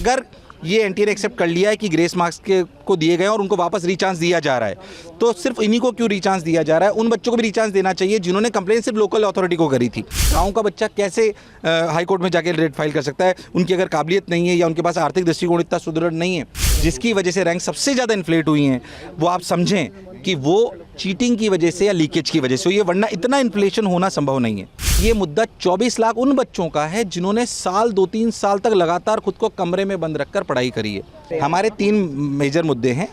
अगर ये एनटीए ने एक्सेप्ट कर लिया है कि ग्रेस मार्क्स को दिए गए और उनको वापस रीचांस दिया जा रहा है, तो सिर्फ इन्हीं को क्यों रीचांस दिया जा रहा है? उन बच्चों को भी रीचांस देना चाहिए जिन्होंने कंप्लेन सिर्फ लोकल अथॉरिटी को करी थी। गाँव का बच्चा कैसे हाई कोर्ट में जाके रेट फाइल कर सकता है? उनकी अगर काबिलियत नहीं है या उनके पास आर्थिक दृष्टिकोण इतना सुदृढ़ नहीं है, जिसकी वजह से रैंक सबसे ज़्यादा इन्फ्लेट हुई हैं, वो आप समझें कि वो चीटिंग की वजह से या लीकेज की वजह से हुई है, वरना इतना इन्फ्लेशन होना संभव नहीं है। ये मुद्दा 24 लाख उन बच्चों का है जिन्होंने साल 2-3 साल तक लगातार खुद को कमरे में बंद रखकर पढ़ाई करी है। हमारे 3 मेजर मुद्दे हैं।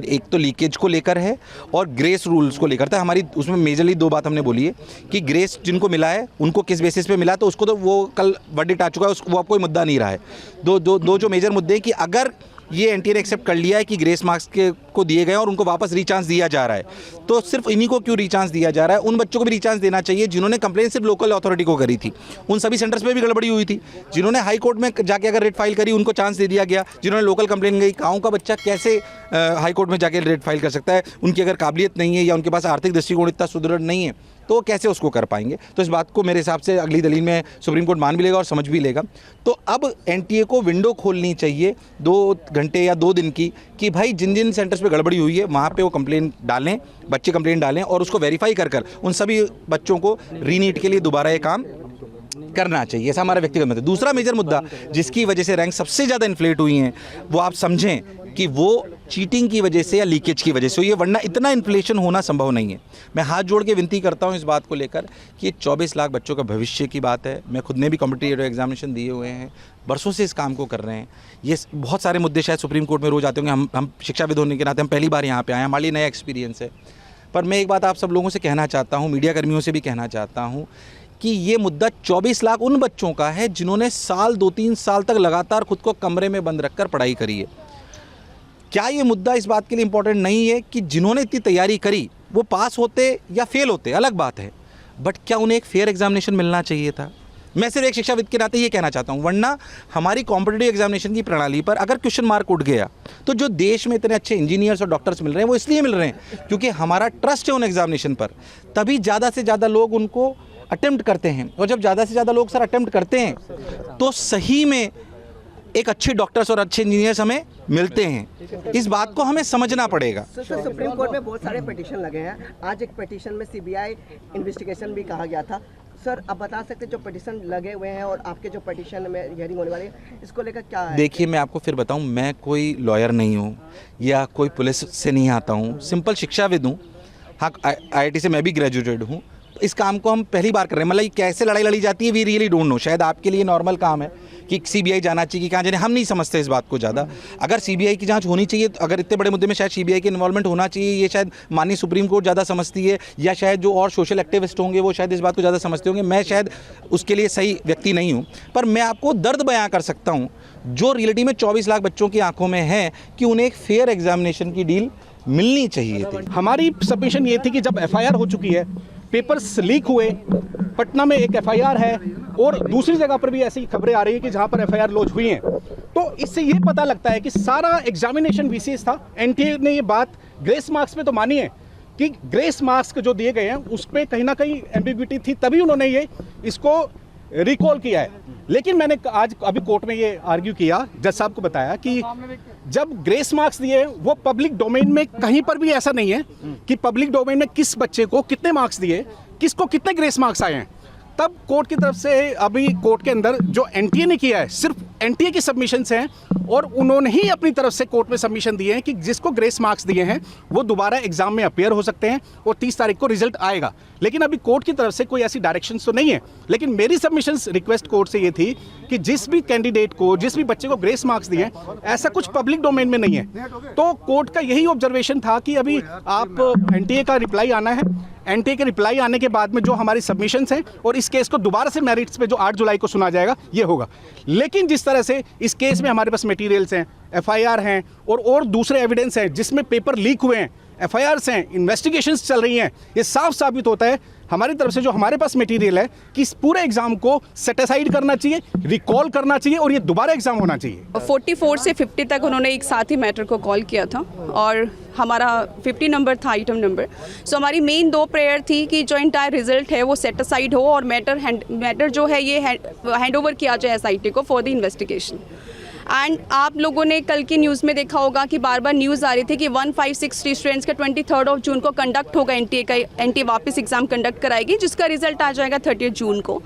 एक तो लीकेज को लेकर है और ग्रेस रूल्स को लेकर था। हमारी उसमें मेजरली 2 बात हमने बोली है कि ग्रेस जिनको मिला है उनको किस बेसिस पे मिला, तो उसको तो वो कल वर्डिक्ट आ चुका है, वो अब कोई मुद्दा नहीं रहा है। दो जो मेजर मुद्दे हैं कि अगर ये एनटीए ने एक्सेप्ट कर लिया है कि ग्रेस मार्क्स को दिए गए और उनको वापस रीचांस दिया जा रहा है, तो सिर्फ इन्हीं को क्यों रीचांस दिया जा रहा है? उन बच्चों को भी रीचांस देना चाहिए जिन्होंने कंप्लेन सिर्फ लोकल अथॉरिटी को करी थी। उन सभी सेंटर्स पे भी गड़बड़ी हुई थी। जिन्होंने हाई कोर्ट में जाके अगर रेट फाइल करी उनको चांस दे दिया गया, जिन्होंने लोकल कंप्लेन गई। गाँव का बच्चा कैसे हाई कोर्ट में जाके रेट फाइल कर सकता है? उनकी अगर काबिलियत नहीं है या उनके पास आर्थिक दृष्टिकोण इतना सुदृढ़ नहीं है, तो कैसे उसको कर पाएंगे? तो इस बात को मेरे हिसाब से अगली दलील में सुप्रीम कोर्ट मान भी लेगा और समझ भी लेगा। तो अब एनटीए को विंडो खोलनी चाहिए 2 घंटे या 2 दिन की, कि भाई जिन जिन सेंटर्स पे गड़बड़ी हुई है वहाँ पे वो कंप्लेन डालें, बच्चे कंप्लेन डालें और उसको वेरीफाई कर उन सभी बच्चों को रीनीट के लिए दोबारा ये काम करना चाहिए। ऐसा हमारा व्यक्तिगत मत है। दूसरा मेजर मुद्दा जिसकी वजह से रैंक सबसे ज़्यादा इन्फ्लेट हुई हैं, वो आप समझें कि वो चीटिंग की वजह से या लीकेज की वजह से हुई है, वरना इतना इन्फ्लेशन होना संभव नहीं है। मैं हाथ जोड़ के विनती करता हूं इस बात को लेकर कि ये 24 लाख बच्चों का भविष्य की बात है। मैं खुद ने भी कॉम्पिटिटिव एग्जामिनेशन दिए हुए हैं, बरसों से इस काम को कर रहे हैं। ये बहुत सारे मुद्दे शायद सुप्रीम कोर्ट में रोज आते होंगे, हम शिक्षाविद होने के नाते हम पहली बार यहाँ पर आए हैं, हमारे लिए नया एक्सपीरियंस है। पर मैं एक बात आप सब लोगों से कहना चाहता हूँ, मीडिया कर्मियों से भी कहना चाहता हूँ कि ये मुद्दा 24 लाख उन बच्चों का है जिन्होंने साल 2-3 साल तक लगातार खुद को कमरे में बंद रखकर पढ़ाई करी है। क्या ये मुद्दा इस बात के लिए इम्पोर्टेंट नहीं है कि जिन्होंने इतनी तैयारी करी वो पास होते या फेल होते, अलग बात है, बट क्या उन्हें एक फेयर एग्जामिनेशन मिलना चाहिए था? मैं सिर्फ एक शिक्षाविद के नाते ये कहना चाहता हूँ, वरना हमारी कॉम्पिटिटिव एग्जामिनेशन की प्रणाली पर अगर क्वेश्चन मार्क उठ गया तो जो देश में इतने अच्छे इंजीनियर्स और डॉक्टर्स मिल रहे हैं वो इसलिए मिल रहे हैं क्योंकि हमारा ट्रस्ट है उन एग्जामिनेशन पर, तभी ज़्यादा से ज़्यादा लोग उनको अटेम्प्ट करते हैं। और जब ज़्यादा से ज़्यादा लोग सर अटेम्प्ट करते हैं तो सही में एक अच्छे डॉक्टर्स और अच्छे इंजीनियर्स हमें मिलते हैं। इस बात को हमें समझना पड़ेगा। सर, सुप्रीम कोर्ट में बहुत सारे पिटीशन लगे हैं। आज एक पिटीशन में सीबीआई इन्वेस्टिगेशन भी कहा गया था। सर, आप बता सकते जो पिटीशन लगे हुए हैं और आपके जो पिटीशन में हियरिंग होने वाली है, इसको लेकर क्या है? देखिए, मैं आपको फिर बताऊं, मैं कोई लॉयर नहीं हूं या कोई पुलिस से नहीं आता हूं, सिंपल शिक्षाविद हूं। हाँ, IIT से मैं भी ग्रेजुएटेड हूं। इस काम को हम पहली बार कर रहे हैं, मतलब कैसे लड़ाई लड़ी जाती है वी रियली डोंट नो। शायद आपके लिए नॉर्मल काम है कि सीबीआई जाना चाहिए कि कहाँ जाने, हम नहीं समझते इस बात को ज़्यादा। अगर सीबीआई की जांच होनी चाहिए, अगर इतने बड़े मुद्दे में शायद सीबीआई की इन्वॉल्वमेंट होना चाहिए, ये शायद माननीय सुप्रीम कोर्ट ज़्यादा समझती है, या शायद जो और सोशल एक्टिविस्ट होंगे वो शायद इस बात को ज़्यादा समझते होंगे। मैं शायद उसके लिए सही व्यक्ति नहीं हूँ, पर मैं आपको दर्द बयां कर सकता हूँ जो रियलिटी में 24 लाख बच्चों की आंखों में है कि उन्हें एक फेयर एग्जामिनेशन की डील मिलनी चाहिए थी। हमारी सबमिशन ये थी कि जब FIR हो चुकी है, पेपर्स लीक हुए, पटना में एक FIR है और दूसरी जगह पर भी ऐसी खबरें आ रही है कि जहां पर FIR लॉन्च हुई हैं, तो इससे ये पता लगता है कि सारा एग्जामिनेशन VCS था। एनटीए ने ये बात ग्रेस मार्क्स पे तो मानी है कि ग्रेस मार्क्स जो दिए गए हैं उस पर कहीं ना कहीं एम्बिग्विटी थी, तभी उन्होंने ये इसको रिकॉल किया है। लेकिन मैंने आज अभी कोर्ट में ये आर्ग्यू किया, जज साहब को बताया कि जब ग्रेस मार्क्स दिए वो पब्लिक डोमेन में कहीं पर भी ऐसा नहीं है कि पब्लिक डोमेन में किस बच्चे को कितने मार्क्स दिए, किसको कितने ग्रेस मार्क्स आए हैं। तब कोर्ट की तरफ से अभी कोर्ट के अंदर जो एनटीए ने किया है सिर्फ एनटीए की सबमिशंस हैं और उन्होंने ही अपनी तरफ से कोर्ट में सबमिशन दिए हैं कि जिसको ग्रेस मार्क्स दिए हैं वो दोबारा एग्जाम में अपीयर हो सकते हैं और 30 तारीख को रिजल्ट आएगा। लेकिन अभी कोर्ट की तरफ से कोई ऐसी डायरेक्शंस तो नहीं है। लेकिन मेरी सबमिशंस रिक्वेस्ट कोर्ट से ये थी कि जिस भी कैंडिडेट को, जिस भी बच्चे को ग्रेस मार्क्स दिए ऐसा कुछ पब्लिक डोमेन में नहीं है। तो कोर्ट का यही ऑब्जर्वेशन था कि अभी आप एनटीए का रिप्लाई आना है, एनटीए के रिप्लाई आने के बाद में जो हमारी सबमिशंस हैं और इस केस को दोबारा से मेरिट्स पे जो 8 जुलाई को सुना जाएगा ये होगा। लेकिन जिस तरह से इस केस में हमारे पास मटेरियल्स हैं, एफआईआर हैं और दूसरे एविडेंस हैं जिसमें पेपर लीक हुए हैं, एफआईआर्स हैं, इन्वेस्टिगेशंस चल रही हैं, ये साफ साबित होता है हमारी तरफ से जो हमारे पास मटेरियल है कि इस पूरे एग्जाम को सेट असाइड करना चाहिए, रिकॉल करना चाहिए और ये दोबारा एग्जाम होना चाहिए। 44 से 50 तक उन्होंने एक साथ ही मैटर को कॉल किया था और हमारा 50 नंबर था आइटम नंबर। सो हमारी मेन 2 प्रेयर थी कि जो इंटायर रिजल्ट है वो सेट असाइड हो और मैटर जो है ये हैंड ओवर किया जाए एसआईटी को फॉर द इन्वेस्टिगेशन। एंड आप लोगों ने कल की न्यूज़ में देखा होगा कि बार बार न्यूज़ आ रही थी कि 156 स्टूडेंट्स का 23 जून को कंडक्ट होगा, एनटीए का एनटीए वापस एग्ज़ाम कंडक्ट कराएगी, जिसका रिजल्ट आ जाएगा 30 जून को।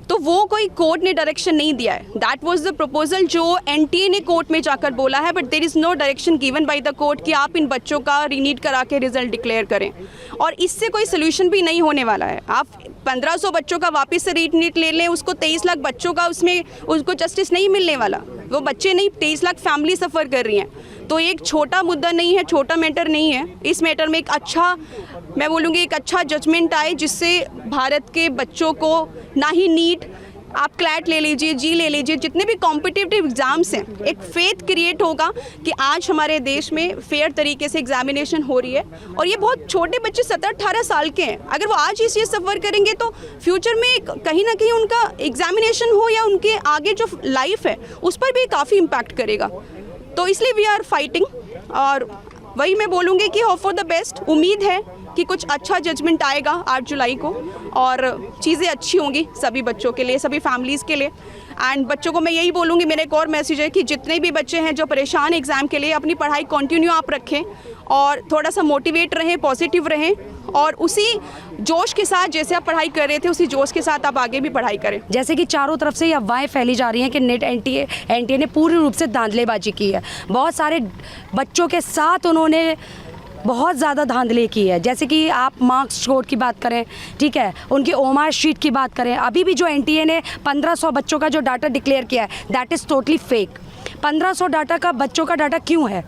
तो वो कोई कोर्ट ने डायरेक्शन नहीं दिया है, दैट वाज द प्रपोजल जो एनटीए ने कोर्ट में जाकर बोला है, but there is no direction given by the court कि आप इन बच्चों का रीनीट करा के रिजल्ट डिक्लेयर करें। और इससे कोई सोल्यूशन भी नहीं होने वाला है। आप 1500 बच्चों का वापस से रीनीट ले लें, उसको 23 लाख बच्चों का उसमें उसको जस्टिस नहीं मिलने वाला। वो बच्चे नहीं, 23 लाख फैमिली सफ़र कर रही हैं। तो एक छोटा मुद्दा नहीं है, छोटा मैटर नहीं है। इस मैटर में एक अच्छा, मैं बोलूँगी एक अच्छा जजमेंट आए, जिससे भारत के बच्चों को ना ही नीट, आप क्लैट ले लीजिए, जी ले लीजिए, जितने भी कॉम्पिटिटिव एग्ज़ाम्स हैं, एक फेथ क्रिएट होगा कि आज हमारे देश में फेयर तरीके से एग्जामिनेशन हो रही है। और ये बहुत छोटे बच्चे 17-18 साल के हैं, अगर वो आज इस सफ़र करेंगे तो फ्यूचर में कहीं ना कहीं उनका एग्जामिनेशन हो या उनके आगे जो लाइफ है उस पर भी काफ़ी इम्पैक्ट करेगा। तो इसलिए वी आर फाइटिंग, और वही मैं बोलूँगी कि होप फॉर द बेस्ट। उम्मीद है कि कुछ अच्छा जजमेंट आएगा 8 जुलाई को और चीज़ें अच्छी होंगी सभी बच्चों के लिए, सभी फैमिलीज़ के लिए। एंड बच्चों को मैं यही बोलूँगी, मेरा एक और मैसेज है कि जितने भी बच्चे हैं जो परेशान एग्ज़ाम के लिए, अपनी पढ़ाई कंटिन्यू आप रखें और थोड़ा सा मोटिवेट रहें, पॉजिटिव रहें, और उसी जोश के साथ जैसे आप पढ़ाई कर रहे थे उसी जोश के साथ आप आगे भी पढ़ाई करें। जैसे कि चारों तरफ से ये अफवाहें फैली जा रही हैं कि नेट एनटीए ने पूर्ण रूप से धांधलेबाजी की है। बहुत सारे बच्चों के साथ उन्होंने बहुत ज़्यादा धांधली की है। जैसे कि आप मार्क्स कोड की बात करें, ठीक है, उनकी ओमार शीट की बात करें, अभी भी जो एनटीए ने 1500 बच्चों का जो डाटा डिक्लेयर किया है, that is totally fake. 1500 data का बच्चों का डाटा क्यों है,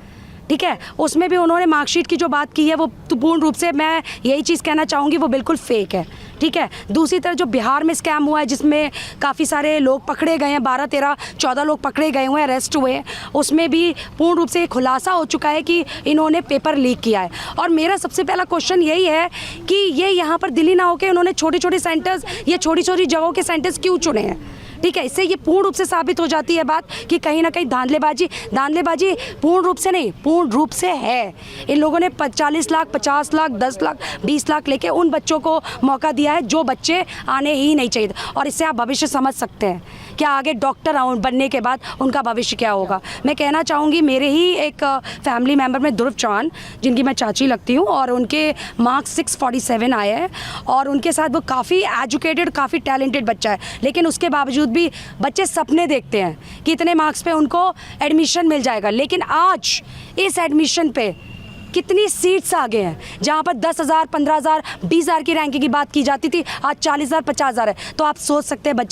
ठीक है, उसमें भी उन्होंने मार्कशीट की जो बात की है वो पूर्ण रूप से, मैं यही चीज़ कहना चाहूँगी, वो बिल्कुल फेक है, ठीक है। दूसरी तरफ जो बिहार में स्कैम हुआ है, जिसमें काफ़ी सारे लोग पकड़े गए हैं, 12, 13, 14 लोग पकड़े गए हुए हैं, अरेस्ट हुए हैं, उसमें भी पूर्ण रूप से खुलासा हो चुका है कि इन्होंने पेपर लीक किया है। और मेरा सबसे पहला क्वेश्चन यही है कि ये यहाँ पर दिल्ली ना होकर उन्होंने छोटे छोटे सेंटर्स, ये छोटी छोटी जगहों के सेंटर्स क्यों चुने हैं, ठीक है। इससे ये पूर्ण रूप से साबित हो जाती है बात कि कहीं ना कहीं धांधलेबाजी पूर्ण रूप से नहीं, पूर्ण रूप से है। इन लोगों ने 40 लाख, 50 लाख, 10 लाख, 20 लाख लेके उन बच्चों को मौका दिया है जो बच्चे आने ही नहीं चाहिए। और इससे आप भविष्य समझ सकते हैं क्या आगे डॉक्टर बनने के बाद उनका भविष्य क्या होगा। मैं कहना चाहूँगी, मेरे ही एक फैमिली मेम्बर में ध्रुव चौहान, जिनकी मैं चाची लगती हूँ, और उनके मार्क्स 647 आए हैं, और उनके साथ वो काफ़ी एजुकेटेड, काफ़ी टैलेंटेड बच्चा है, लेकिन उसके बावजूद भी बच्चे सपने देखते हैं कि इतने मार्क्स पे उनको एडमिशन मिल जाएगा। लेकिन आज इस एडमिशन पे कितनी सीट्स आ गए हैं, जहाँ पर 10,000, 15,000, 20,000 की रैंकिंग की बात की जाती थी, आज 40,000, 50,000 है। तो आप सोच सकते हैं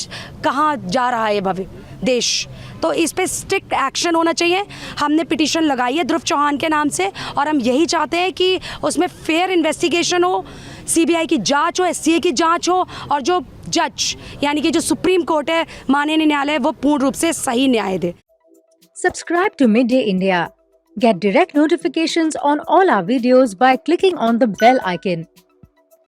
कहाँ जा रहा है भविष्य देश। तो इस पे स्ट्रिक्ट एक्शन होना चाहिए। हमने पिटीशन लगाई है ध्रुव चौहान के नाम से, और हम यही चाहते हैं कि उसमें फेयर इन्वेस्टिगेशन हो, सीबीआई की जांच हो, एससीए की जांच हो, और जो जज यानी कि जो सुप्रीम कोर्ट है, माननीय न्यायालय, वो पूर्ण रूप से सही न्याय दे। Subscribe to Midday India. Get direct notifications on all our videos by clicking on the bell icon.